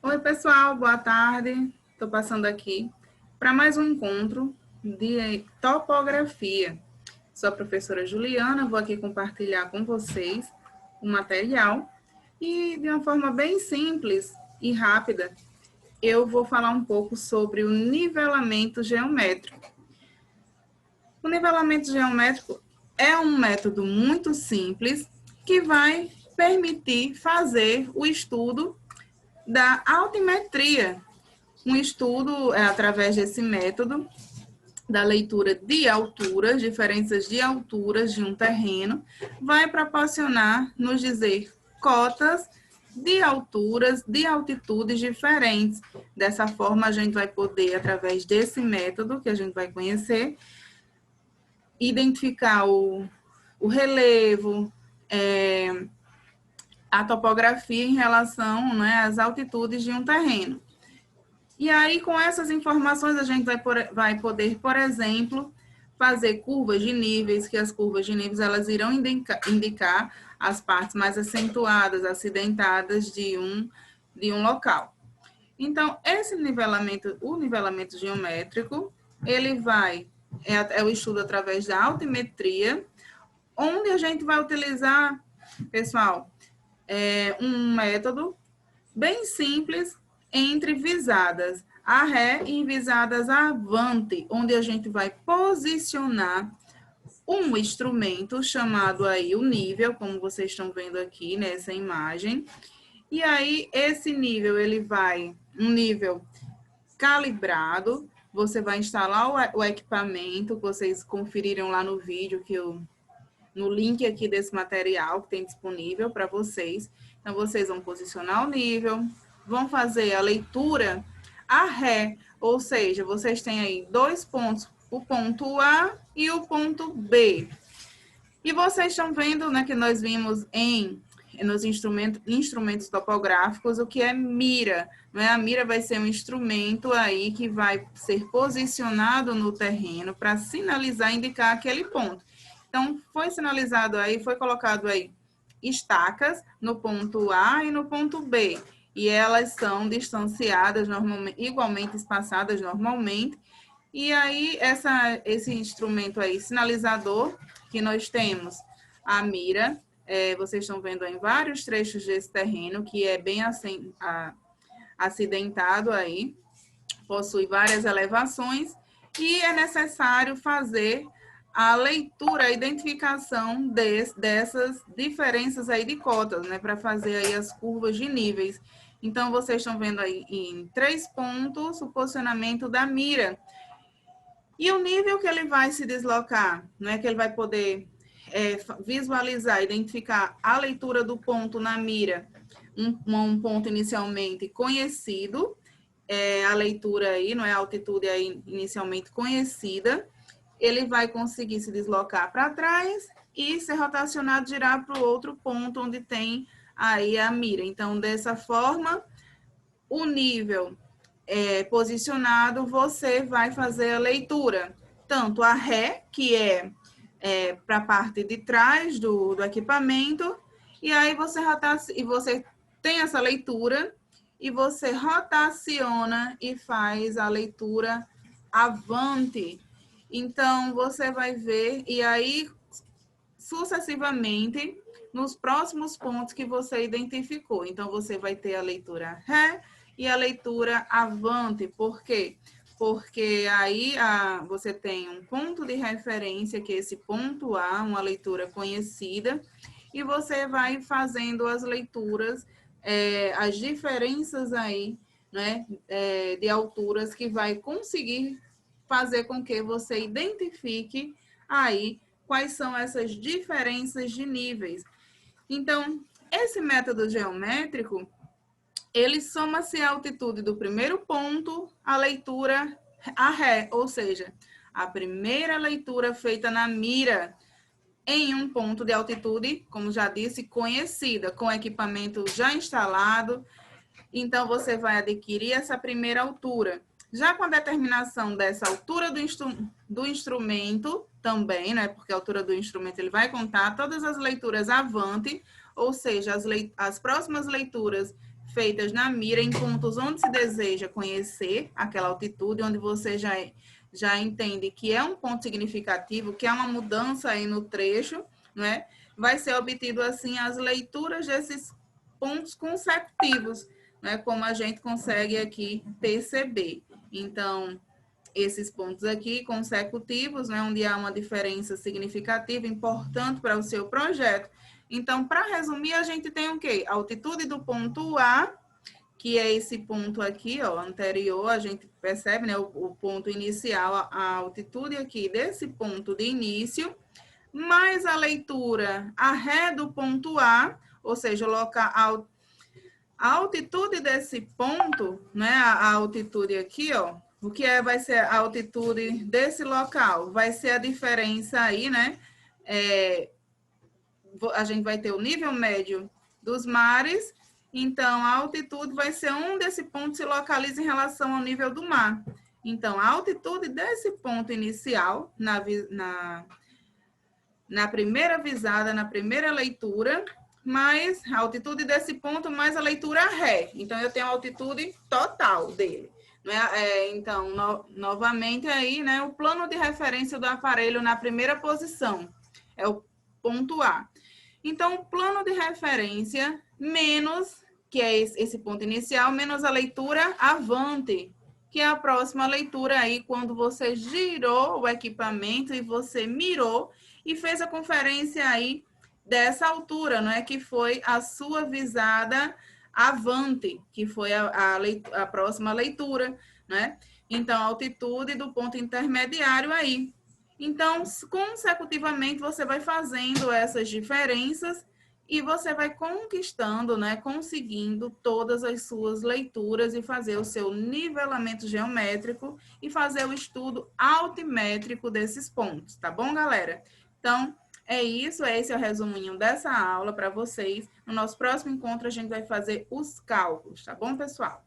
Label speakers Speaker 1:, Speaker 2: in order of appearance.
Speaker 1: Oi, pessoal, boa tarde. Estou passando aqui para mais um encontro de topografia. Sou a professora Juliana, vou aqui compartilhar com vocês o material e, de uma forma bem simples e rápida, eu vou falar um pouco sobre o nivelamento geométrico. O nivelamento geométrico é um método muito simples que vai permitir fazer o estudo da altimetria. Um estudo através desse método da leitura de alturas, diferenças de alturas de um terreno, vai proporcionar nos dizer cotas de alturas, de altitudes diferentes. Dessa forma, a gente vai poder, através desse método que a gente vai conhecer, identificar o relevo, a topografia em relação, né, às altitudes de um terreno. E aí, com essas informações, a gente vai poder, por exemplo, fazer curvas de níveis, que as curvas de níveis elas irão indicar as partes mais acentuadas, acidentadas de um local. Então, esse nivelamento, o nivelamento geométrico, ele é o estudo através da altimetria, onde a gente vai utilizar, pessoal, um método bem simples entre visadas a ré e visadas a avante, onde a gente vai posicionar um instrumento chamado aí o nível, como vocês estão vendo aqui nessa imagem. E aí esse nível, ele vai um nível calibrado, você vai instalar o equipamento, que vocês conferiram lá no vídeo, no link aqui desse material que tem disponível para vocês. Então, vocês vão posicionar o nível, vão fazer a leitura a ré, ou seja, vocês têm aí dois pontos, o ponto A e o ponto B. E vocês estão vendo, né, que nós vimos nos instrumentos topográficos o que é mira. Né? A mira vai ser um instrumento aí que vai ser posicionado no terreno para sinalizar, indicar aquele ponto. Então, foi sinalizado aí, foi colocado aí estacas no ponto A e no ponto B. E elas são distanciadas normalmente, igualmente espaçadas normalmente. E aí, esse instrumento aí, sinalizador, que nós temos a mira, vocês estão vendo em vários trechos desse terreno, que é bem acidentado aí, possui várias elevações, e é necessário fazer a leitura, a identificação dessas diferenças aí de cotas, né, para fazer aí as curvas de níveis. Então, vocês estão vendo aí em 3 pontos o posicionamento da mira. E o nível que ele vai se deslocar, né, que ele vai poder visualizar, identificar a leitura do ponto na mira, um ponto inicialmente conhecido, a leitura aí, não é a altitude aí inicialmente conhecida, ele vai conseguir se deslocar para trás e ser rotacionado, girar para o outro ponto onde tem aí a mira. Então, dessa forma, o nível posicionado, você vai fazer a leitura, tanto a ré, que para a parte de trás do equipamento, e aí você tem essa leitura, e você rotaciona e faz a leitura avante. Então, você vai ver, e aí, sucessivamente, nos próximos pontos que você identificou. Então, você vai ter a leitura ré e a leitura avante. Por quê? Porque aí você tem um ponto de referência, que é esse ponto A, uma leitura conhecida, e você vai fazendo as leituras, as diferenças aí, né, de alturas, que vai conseguir fazer com que você identifique aí quais são essas diferenças de níveis. Então, esse método geométrico, ele soma-se a altitude do primeiro ponto, a leitura a ré, ou seja, a primeira leitura feita na mira em um ponto de altitude, como já disse, conhecida, com equipamento já instalado. Então, você vai adquirir essa primeira altura. Já com a determinação dessa altura do instrumento, também, né? Porque a altura do instrumento ele vai contar todas as leituras avante, ou seja, as próximas leituras feitas na mira em pontos onde se deseja conhecer aquela altitude, onde você já entende que é um ponto significativo, que é uma mudança aí no trecho, né? Vai ser obtido, assim, as leituras desses pontos consecutivos, né? Como a gente consegue aqui perceber. Então, esses pontos aqui consecutivos, né? Onde há uma diferença significativa, importante para o seu projeto. Então, para resumir, a gente tem o quê? A altitude do ponto A, que é esse ponto aqui, ó, anterior, a gente percebe, né, o ponto inicial, a altitude aqui desse ponto de início, mais a leitura a ré do ponto A, ou seja, a altitude desse ponto, né, a altitude aqui, ó, o que vai ser a altitude desse local? Vai ser a diferença aí, né, a gente vai ter o nível médio dos mares, então a altitude vai ser desse ponto se localiza em relação ao nível do mar. Então, a altitude desse ponto inicial, na primeira visada, na primeira leitura, mais a altitude desse ponto, mais a leitura ré. Então, eu tenho a altitude total dele. Né? Então, novamente aí, né, o plano de referência do aparelho na primeira posição é o ponto A. Então, o plano de referência menos, que é esse ponto inicial, menos a leitura avante, que é a próxima leitura aí, quando você girou o equipamento e você mirou e fez a conferência aí dessa altura, não é? Que foi a sua visada avante, que foi a próxima leitura, né? Então, a altitude do ponto intermediário aí. Então, consecutivamente, você vai fazendo essas diferenças e você vai conquistando, né, conseguindo todas as suas leituras e fazer o seu nivelamento geométrico e fazer o estudo altimétrico desses pontos, tá bom, galera? Então, é isso, esse é o resuminho dessa aula para vocês. No nosso próximo encontro, a gente vai fazer os cálculos, tá bom, pessoal?